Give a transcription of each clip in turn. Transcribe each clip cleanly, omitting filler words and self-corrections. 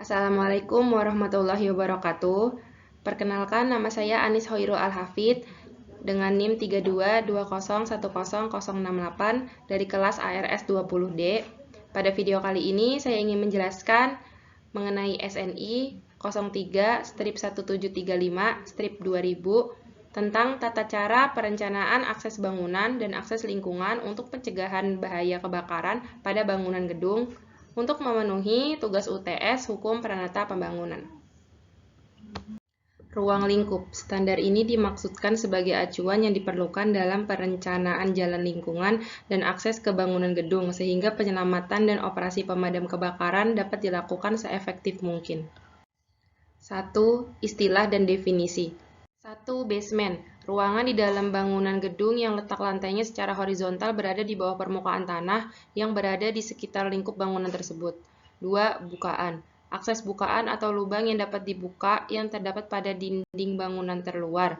Assalamualaikum warahmatullahi wabarakatuh. Perkenalkan, nama saya Anis Hoirul Al-Hafid dengan NIM 3220101068 dari kelas ARS 20D. Pada video kali ini saya ingin menjelaskan mengenai SNI 03-1735-2000 tentang tata cara perencanaan akses bangunan dan akses lingkungan untuk pencegahan bahaya kebakaran pada bangunan gedung untuk memenuhi tugas UTS Hukum Pranata Pembangunan. Ruang lingkup. Standar ini dimaksudkan sebagai acuan yang diperlukan dalam perencanaan jalan lingkungan dan akses ke bangunan gedung, sehingga penyelamatan dan operasi pemadam kebakaran dapat dilakukan seefektif mungkin. 1. Istilah dan definisi. 1. Basement. Ruangan di dalam bangunan gedung yang letak lantainya secara horizontal berada di bawah permukaan tanah yang berada di sekitar lingkup bangunan tersebut. 2. Bukaan. Akses bukaan atau lubang yang dapat dibuka yang terdapat pada dinding bangunan terluar.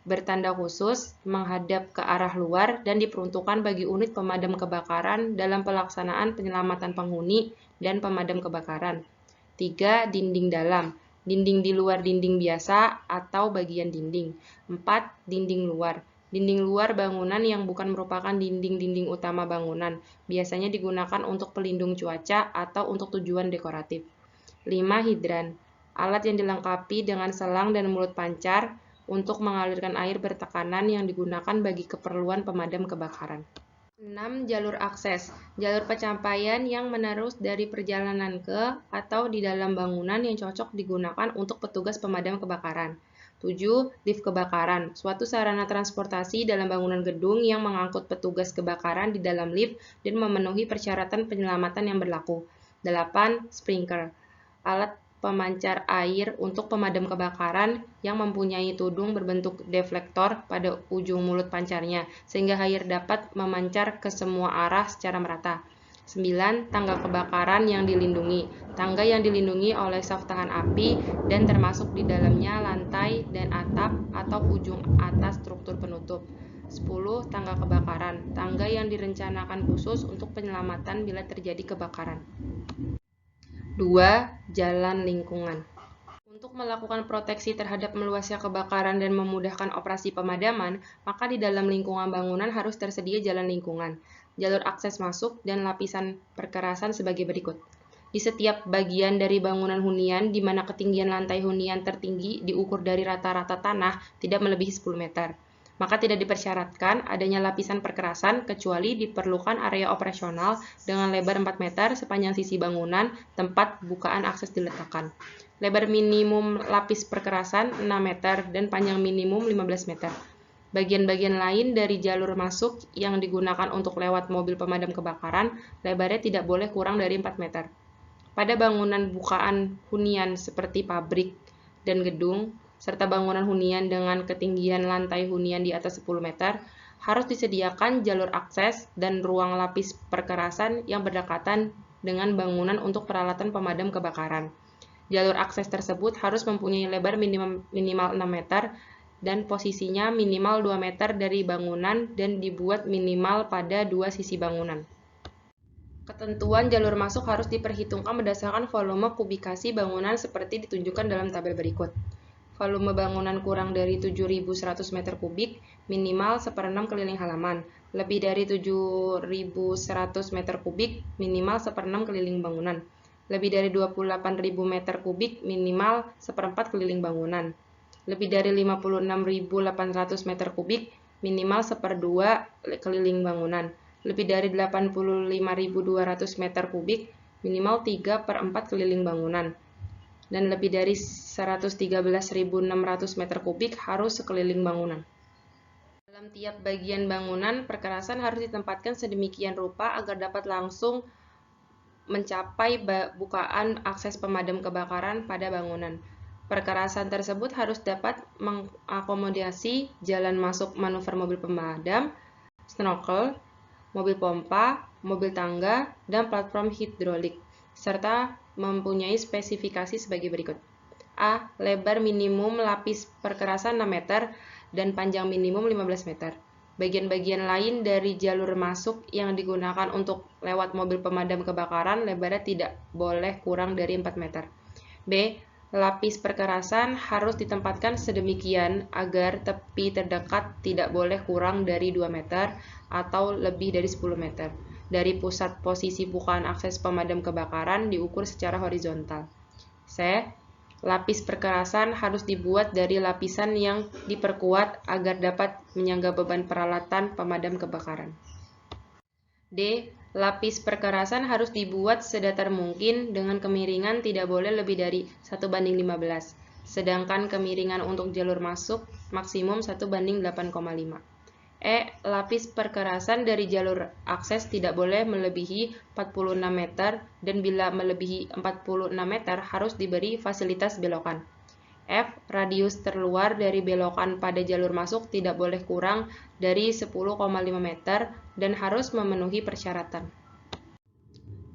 Bertanda khusus, menghadap ke arah luar dan diperuntukkan bagi unit pemadam kebakaran dalam pelaksanaan penyelamatan penghuni dan pemadam kebakaran. 3. Dinding dalam. Dinding di luar dinding biasa atau bagian dinding. 4. Dinding luar. Dinding luar bangunan yang bukan merupakan dinding-dinding utama bangunan, biasanya digunakan untuk pelindung cuaca atau untuk tujuan dekoratif. 5. Hidran. Alat yang dilengkapi dengan selang dan mulut pancar untuk mengalirkan air bertekanan yang digunakan bagi keperluan pemadam kebakaran. 6. Jalur akses. Jalur pencapaian yang menerus dari perjalanan ke atau di dalam bangunan yang cocok digunakan untuk petugas pemadam kebakaran. 7. Lift kebakaran. Suatu sarana transportasi dalam bangunan gedung yang mengangkut petugas kebakaran di dalam lift dan memenuhi persyaratan penyelamatan yang berlaku. 8. Sprinkler. Alat pemancar air untuk pemadam kebakaran yang mempunyai tudung berbentuk deflektor pada ujung mulut pancarnya, sehingga air dapat memancar ke semua arah secara merata. 9. Tangga kebakaran yang dilindungi. Tangga yang dilindungi oleh saf tahan api dan termasuk di dalamnya lantai dan atap atau ujung atas struktur penutup. 10. Tangga kebakaran. Tangga yang direncanakan khusus untuk penyelamatan bila terjadi kebakaran. 2. Jalan lingkungan. Untuk melakukan proteksi terhadap meluasnya kebakaran dan memudahkan operasi pemadaman, maka di dalam lingkungan bangunan harus tersedia jalan lingkungan, jalur akses masuk, dan lapisan perkerasan sebagai berikut. Di setiap bagian dari bangunan hunian, di mana ketinggian lantai hunian tertinggi diukur dari rata-rata tanah tidak melebihi 10 meter. Maka tidak dipersyaratkan adanya lapisan perkerasan kecuali diperlukan area operasional dengan lebar 4 meter sepanjang sisi bangunan tempat bukaan akses diletakkan. Lebar minimum lapis perkerasan 6 meter dan panjang minimum 15 meter. Bagian-bagian lain dari jalur masuk yang digunakan untuk lewat mobil pemadam kebakaran, lebarnya tidak boleh kurang dari 4 meter. Pada bangunan bukaan hunian seperti pabrik dan gedung, serta bangunan hunian dengan ketinggian lantai hunian di atas 10 meter, harus disediakan jalur akses dan ruang lapis perkerasan yang berdekatan dengan bangunan untuk peralatan pemadam kebakaran. Jalur akses tersebut harus mempunyai lebar minimal 6 meter dan posisinya minimal 2 meter dari bangunan dan dibuat minimal pada dua sisi bangunan. Ketentuan jalur masuk harus diperhitungkan berdasarkan volume kubikasi bangunan seperti ditunjukkan dalam tabel berikut. Volume bangunan kurang dari 7.100 meter kubik, minimal 1/6 keliling halaman. Lebih dari 7.100 meter kubik, minimal 1/6 keliling bangunan. Lebih dari 28.000 meter kubik, minimal 1/4 keliling bangunan. Lebih dari 56.800 meter kubik, minimal 1/2 keliling bangunan. Lebih dari 85.200 meter kubik, minimal 3/4 keliling bangunan. Dan lebih dari 113.600 meter kubik harus sekeliling bangunan. Dalam tiap bagian bangunan, perkerasan harus ditempatkan sedemikian rupa agar dapat langsung mencapai bukaan akses pemadam kebakaran pada bangunan. Perkerasan tersebut harus dapat mengakomodasi jalan masuk manuver mobil pemadam, snorkel, mobil pompa, mobil tangga, dan platform hidrolik, serta mempunyai spesifikasi sebagai berikut. A. Lebar minimum lapis perkerasan 6 meter dan panjang minimum 15 meter. Bagian-bagian lain dari jalur masuk yang digunakan untuk lewat mobil pemadam kebakaran lebarnya tidak boleh kurang dari 4 meter. B. Lapis perkerasan harus ditempatkan sedemikian agar tepi terdekat tidak boleh kurang dari 2 meter atau lebih dari 10 meter. Dari pusat posisi bukaan akses pemadam kebakaran diukur secara horizontal. C. Lapis perkerasan harus dibuat dari lapisan yang diperkuat agar dapat menyangga beban peralatan pemadam kebakaran. D. Lapis perkerasan harus dibuat sedatar mungkin dengan kemiringan tidak boleh lebih dari 1:15, sedangkan kemiringan untuk jalur masuk maksimum 1:8,5. E. Lapis perkerasan dari jalur akses tidak boleh melebihi 46 meter dan bila melebihi 46 meter harus diberi fasilitas belokan. F. Radius terluar dari belokan pada jalur masuk tidak boleh kurang dari 10,5 meter dan harus memenuhi persyaratan.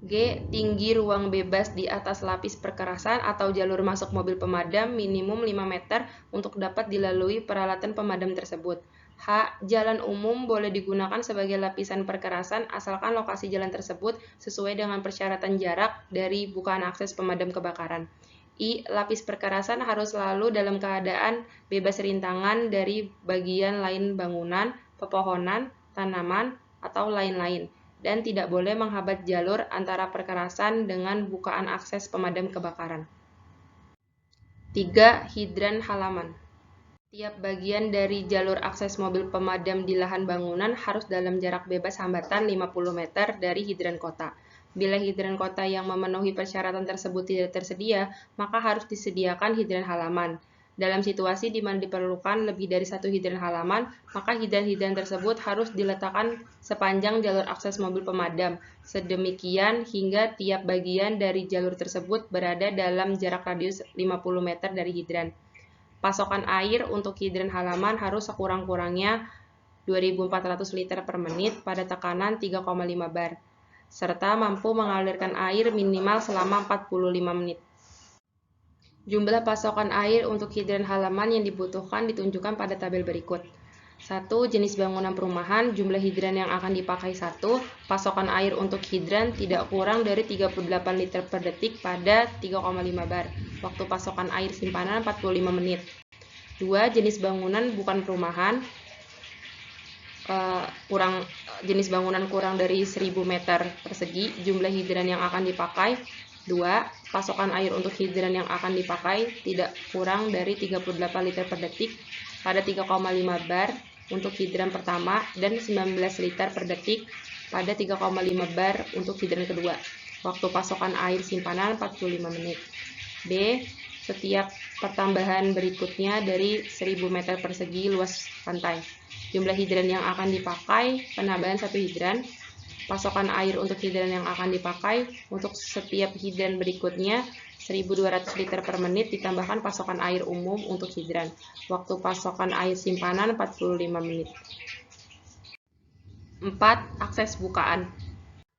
G. Tinggi ruang bebas di atas lapis perkerasan atau jalur masuk mobil pemadam minimum 5 meter untuk dapat dilalui peralatan pemadam tersebut. H. Jalan umum boleh digunakan sebagai lapisan perkerasan asalkan lokasi jalan tersebut sesuai dengan persyaratan jarak dari bukaan akses pemadam kebakaran. I. Lapis perkerasan harus selalu dalam keadaan bebas rintangan dari bagian lain bangunan, pepohonan, tanaman, atau lain-lain, dan tidak boleh menghambat jalur antara perkerasan dengan bukaan akses pemadam kebakaran. 3. Hidran halaman. Tiap bagian dari jalur akses mobil pemadam di lahan bangunan harus dalam jarak bebas hambatan 50 meter dari hidran kota. Bila hidran kota yang memenuhi persyaratan tersebut tidak tersedia, maka harus disediakan hidran halaman. Dalam situasi di mana diperlukan lebih dari satu hidran halaman, maka hidran-hidran tersebut harus diletakkan sepanjang jalur akses mobil pemadam. Sedemikian hingga tiap bagian dari jalur tersebut berada dalam jarak radius 50 meter dari hidran. Pasokan air untuk hidran halaman harus sekurang-kurangnya 2.400 liter per menit pada tekanan 3,5 bar, serta mampu mengalirkan air minimal selama 45 menit. Jumlah pasokan air untuk hidran halaman yang dibutuhkan ditunjukkan pada tabel berikut. 1. Jenis bangunan perumahan, jumlah hidran yang akan dipakai 1. Pasokan air untuk hidran tidak kurang dari 38 liter per detik pada 3,5 bar. Waktu pasokan air simpanan 45 menit. 2. Jenis bangunan bukan perumahan, jenis bangunan kurang dari 1000 meter persegi, jumlah hidran yang akan dipakai 2. Pasokan air untuk hidran yang akan dipakai tidak kurang dari 38 liter per detik pada 3,5 bar untuk hidran pertama dan 19 liter per detik pada 3,5 bar untuk hidran kedua. Waktu pasokan air simpanan 45 menit. B. Setiap pertambahan berikutnya dari 1000 meter persegi luas pantai. Jumlah hidran yang akan dipakai, penambahan 1 hidran. Pasokan air untuk hidran yang akan dipakai untuk setiap hidran berikutnya 1200 liter per menit ditambahkan pasokan air umum untuk hidran. Waktu pasokan air simpanan 45 menit. 4. Akses bukaan.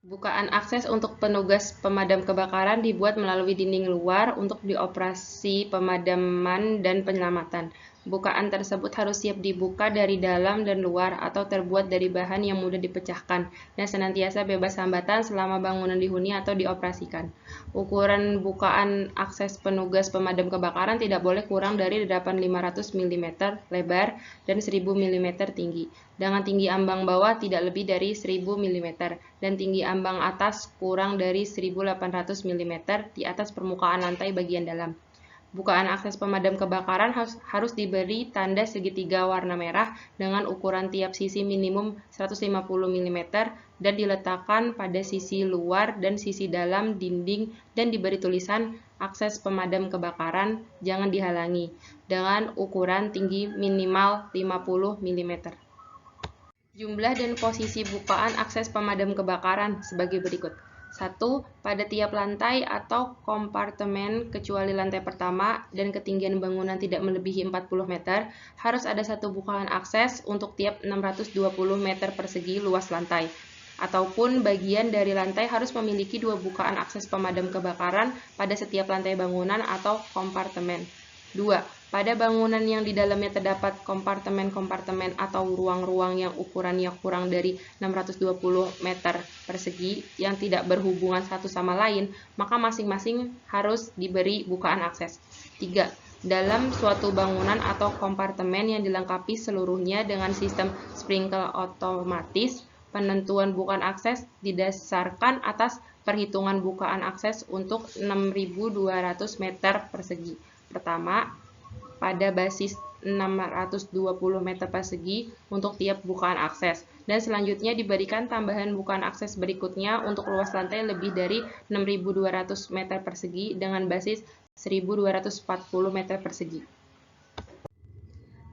Bukaan akses untuk petugas pemadam kebakaran dibuat melalui dinding luar untuk dioperasi pemadaman dan penyelamatan. Bukaan tersebut harus siap dibuka dari dalam dan luar atau terbuat dari bahan yang mudah dipecahkan dan senantiasa bebas hambatan selama bangunan dihuni atau dioperasikan. Ukuran bukaan akses petugas pemadam kebakaran tidak boleh kurang dari 8.500 mm lebar dan 1000 mm tinggi, dengan tinggi ambang bawah tidak lebih dari 1000 mm dan tinggi ambang atas kurang dari 1800 mm di atas permukaan lantai bagian dalam. Bukaan akses pemadam kebakaran harus diberi tanda segitiga warna merah dengan ukuran tiap sisi minimum 150 mm dan diletakkan pada sisi luar dan sisi dalam dinding dan diberi tulisan akses pemadam kebakaran jangan dihalangi dengan ukuran tinggi minimal 50 mm. Jumlah dan posisi bukaan akses pemadam kebakaran sebagai berikut. 1. Pada tiap lantai atau kompartemen kecuali lantai pertama dan ketinggian bangunan tidak melebihi 40 meter, harus ada satu bukaan akses untuk tiap 620 meter persegi luas lantai. Ataupun bagian dari lantai harus memiliki 2 bukaan akses pemadam kebakaran pada setiap lantai bangunan atau kompartemen. 2. Pada bangunan yang di dalamnya terdapat kompartemen-kompartemen atau ruang-ruang yang ukurannya kurang dari 620 meter persegi yang tidak berhubungan satu sama lain, maka masing-masing harus diberi bukaan akses. 3. Dalam suatu bangunan atau kompartemen yang dilengkapi seluruhnya dengan sistem sprinkler otomatis, penentuan bukaan akses didasarkan atas perhitungan bukaan akses untuk 6.200 meter persegi. Pertama, pada basis 620 meter persegi untuk tiap bukaan akses, dan selanjutnya diberikan tambahan bukaan akses berikutnya untuk luas lantai lebih dari 6.200 meter persegi dengan basis 1.240 meter persegi.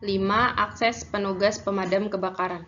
5. Akses penugas pemadam kebakaran.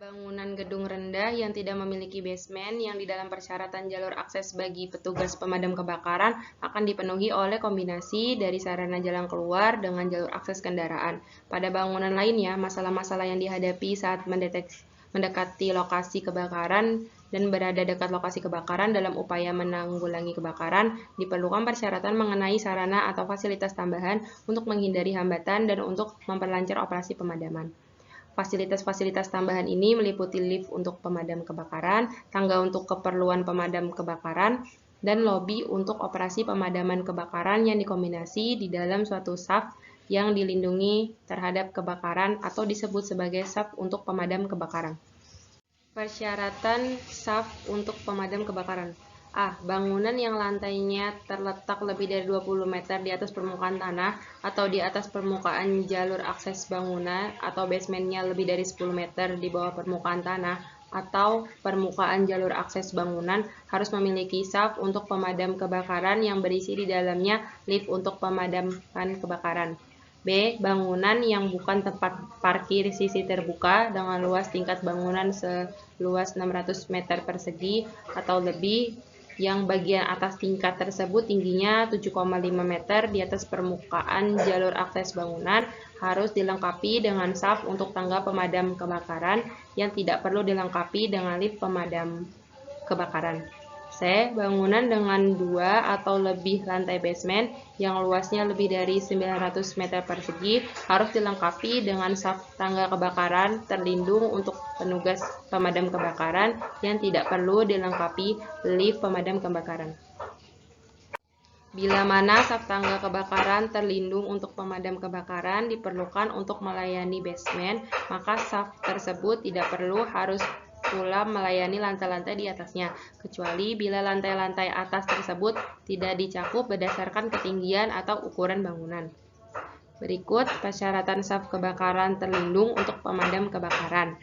Bangunan gedung rendah yang tidak memiliki basement yang di dalam persyaratan jalur akses bagi petugas pemadam kebakaran akan dipenuhi oleh kombinasi dari sarana jalan keluar dengan jalur akses kendaraan. Pada bangunan lainnya, masalah-masalah yang dihadapi saat mendekati lokasi kebakaran dan berada dekat lokasi kebakaran dalam upaya menanggulangi kebakaran, diperlukan persyaratan mengenai sarana atau fasilitas tambahan untuk menghindari hambatan dan untuk memperlancar operasi pemadaman. Fasilitas-fasilitas tambahan ini meliputi lift untuk pemadam kebakaran, tangga untuk keperluan pemadam kebakaran, dan lobi untuk operasi pemadaman kebakaran yang dikombinasi di dalam suatu shaft yang dilindungi terhadap kebakaran atau disebut sebagai shaft untuk pemadam kebakaran. Persyaratan shaft untuk pemadam kebakaran. A. Bangunan yang lantainya terletak lebih dari 20 meter di atas permukaan tanah atau di atas permukaan jalur akses bangunan atau basementnya lebih dari 10 meter di bawah permukaan tanah atau permukaan jalur akses bangunan harus memiliki shaft untuk pemadam kebakaran yang berisi di dalamnya lift untuk pemadaman kebakaran. B. Bangunan yang bukan tempat parkir sisi terbuka dengan luas tingkat bangunan seluas 600 meter persegi atau lebih yang bagian atas tingkat tersebut tingginya 7,5 meter di atas permukaan jalur akses bangunan harus dilengkapi dengan shaft untuk tangga pemadam kebakaran yang tidak perlu dilengkapi dengan lift pemadam kebakaran. C. Bangunan dengan 2 atau lebih lantai basement yang luasnya lebih dari 900 meter persegi harus dilengkapi dengan shaft tangga kebakaran terlindung untuk petugas pemadam kebakaran yang tidak perlu dilengkapi lift pemadam kebakaran. Bila mana shaft tangga kebakaran terlindung untuk pemadam kebakaran diperlukan untuk melayani basement, maka shaft tersebut tidak perlu harus pula melayani lantai-lantai di atasnya, kecuali bila lantai-lantai atas tersebut tidak dicakup berdasarkan ketinggian atau ukuran bangunan. Berikut persyaratan shaft kebakaran terlindung untuk pemadam kebakaran.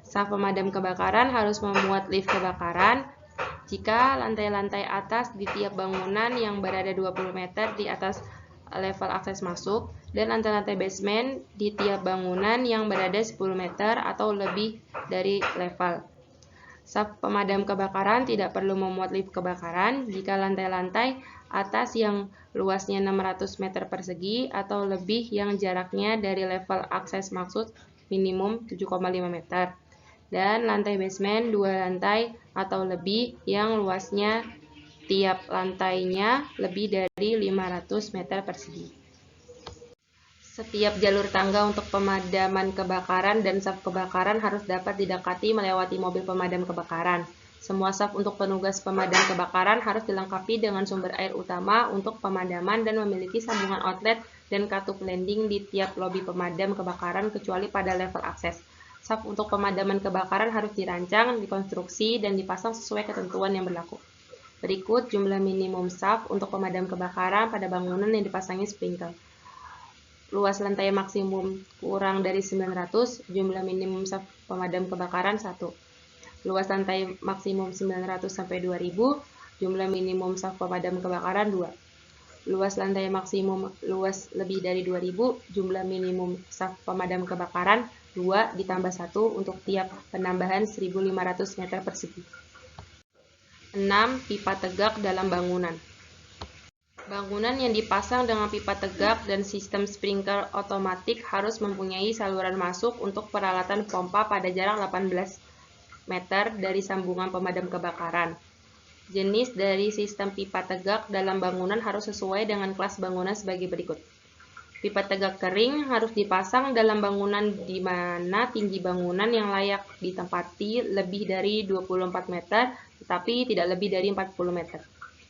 Shaft pemadam kebakaran harus memuat lift kebakaran jika lantai-lantai atas di tiap bangunan yang berada 20 meter di atas level akses masuk, dan lantai-lantai basement di tiap bangunan yang berada 10 meter atau lebih dari level. Shaft pemadam kebakaran tidak perlu memuat lift kebakaran jika lantai-lantai atas yang luasnya 600 meter persegi atau lebih yang jaraknya dari level akses maksud minimum 7,5 meter. Dan lantai basement 2 lantai atau lebih yang luasnya tiap lantainya lebih dari 500 meter persegi. Setiap jalur tangga untuk pemadaman kebakaran dan shaft kebakaran harus dapat didekati melewati mobil pemadam kebakaran. Semua shaft untuk petugas pemadam kebakaran harus dilengkapi dengan sumber air utama untuk pemadaman dan memiliki sambungan outlet dan katup landing di tiap lobi pemadam kebakaran kecuali pada level akses. Shaft untuk pemadaman kebakaran harus dirancang, dikonstruksi, dan dipasang sesuai ketentuan yang berlaku. Berikut jumlah minimum shaft untuk pemadam kebakaran pada bangunan yang dipasangi sprinkler. Luas lantai maksimum kurang dari 900, jumlah minimum shaft pemadam kebakaran 1. Luas lantai maksimum 900 sampai 2000, jumlah minimum shaft pemadam kebakaran 2. Luas lantai maksimum luas lebih dari 2000, jumlah minimum shaft pemadam kebakaran 2 ditambah 1 untuk tiap penambahan 1.500 meter persegi. 6. Pipa tegak dalam bangunan. Bangunan yang dipasang dengan pipa tegak dan sistem sprinkler otomatik harus mempunyai saluran masuk untuk peralatan pompa pada jarak 18 meter dari sambungan pemadam kebakaran. Jenis dari sistem pipa tegak dalam bangunan harus sesuai dengan kelas bangunan sebagai berikut. Pipa tegak kering harus dipasang dalam bangunan di mana tinggi bangunan yang layak ditempati lebih dari 24 meter, tetapi tidak lebih dari 40 meter.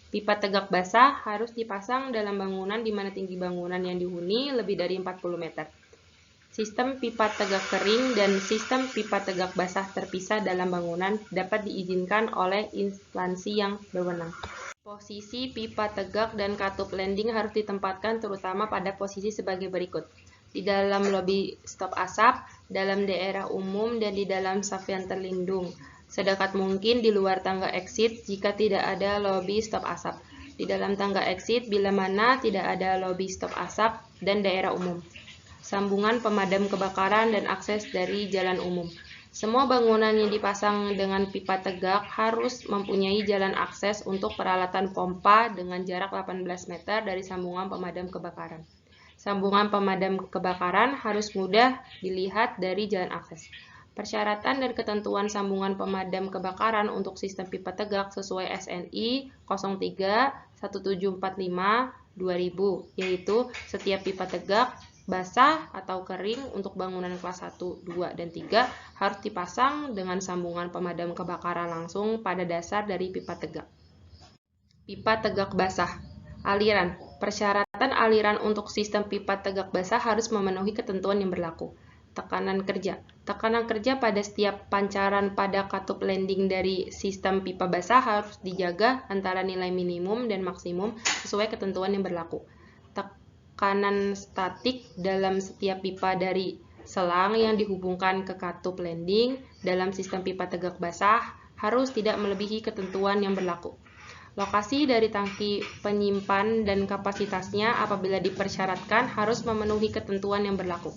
Pipa tegak basah harus dipasang dalam bangunan di mana tinggi bangunan yang dihuni lebih dari 40 meter. Sistem pipa tegak kering dan sistem pipa tegak basah terpisah dalam bangunan dapat diizinkan oleh instansi yang berwenang. Posisi pipa tegak dan katup landing harus ditempatkan terutama pada posisi sebagai berikut. Di dalam lobi stop asap, dalam daerah umum, dan di dalam saf yang terlindung. Sedekat mungkin di luar tangga exit jika tidak ada lobi stop asap. Di dalam tangga exit bila mana tidak ada lobi stop asap dan daerah umum. Sambungan pemadam kebakaran dan akses dari jalan umum. Semua bangunan yang dipasang dengan pipa tegak harus mempunyai jalan akses untuk peralatan pompa dengan jarak 18 meter dari sambungan pemadam kebakaran. Sambungan pemadam kebakaran harus mudah dilihat dari jalan akses. Persyaratan dan ketentuan sambungan pemadam kebakaran untuk sistem pipa tegak sesuai SNI 03 1745 2000, yaitu setiap pipa tegak basah atau kering untuk bangunan kelas 1, 2, dan 3 harus dipasang dengan sambungan pemadam kebakaran langsung pada dasar dari pipa tegak. Pipa tegak basah. Aliran. Persyaratan aliran untuk sistem pipa tegak basah harus memenuhi ketentuan yang berlaku. Tekanan kerja. Tekanan kerja pada setiap pancaran pada katup landing dari sistem pipa basah harus dijaga antara nilai minimum dan maksimum sesuai ketentuan yang berlaku. Tekanan statik dalam setiap pipa dari selang yang dihubungkan ke katup landing dalam sistem pipa tegak basah harus tidak melebihi ketentuan yang berlaku. Lokasi dari tangki penyimpan dan kapasitasnya apabila dipersyaratkan harus memenuhi ketentuan yang berlaku.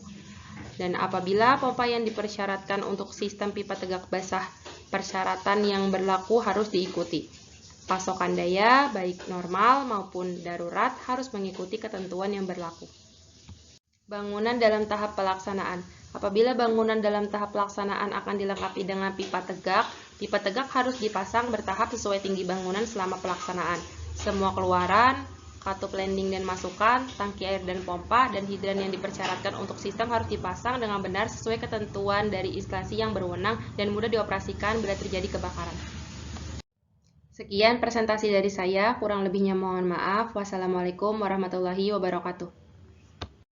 Dan apabila pompa yang dipersyaratkan untuk sistem pipa tegak basah, persyaratan yang berlaku harus diikuti. Pasokan daya, baik normal maupun darurat, harus mengikuti ketentuan yang berlaku. Bangunan dalam tahap pelaksanaan. Apabila bangunan dalam tahap pelaksanaan akan dilengkapi dengan pipa tegak harus dipasang bertahap sesuai tinggi bangunan selama pelaksanaan. Semua keluaran, katup landing dan masukan, tangki air dan pompa, dan hidran yang dipersyaratkan untuk sistem harus dipasang dengan benar sesuai ketentuan dari instansi yang berwenang dan mudah dioperasikan bila terjadi kebakaran. Sekian presentasi dari saya, kurang lebihnya mohon maaf. Wassalamualaikum warahmatullahi wabarakatuh.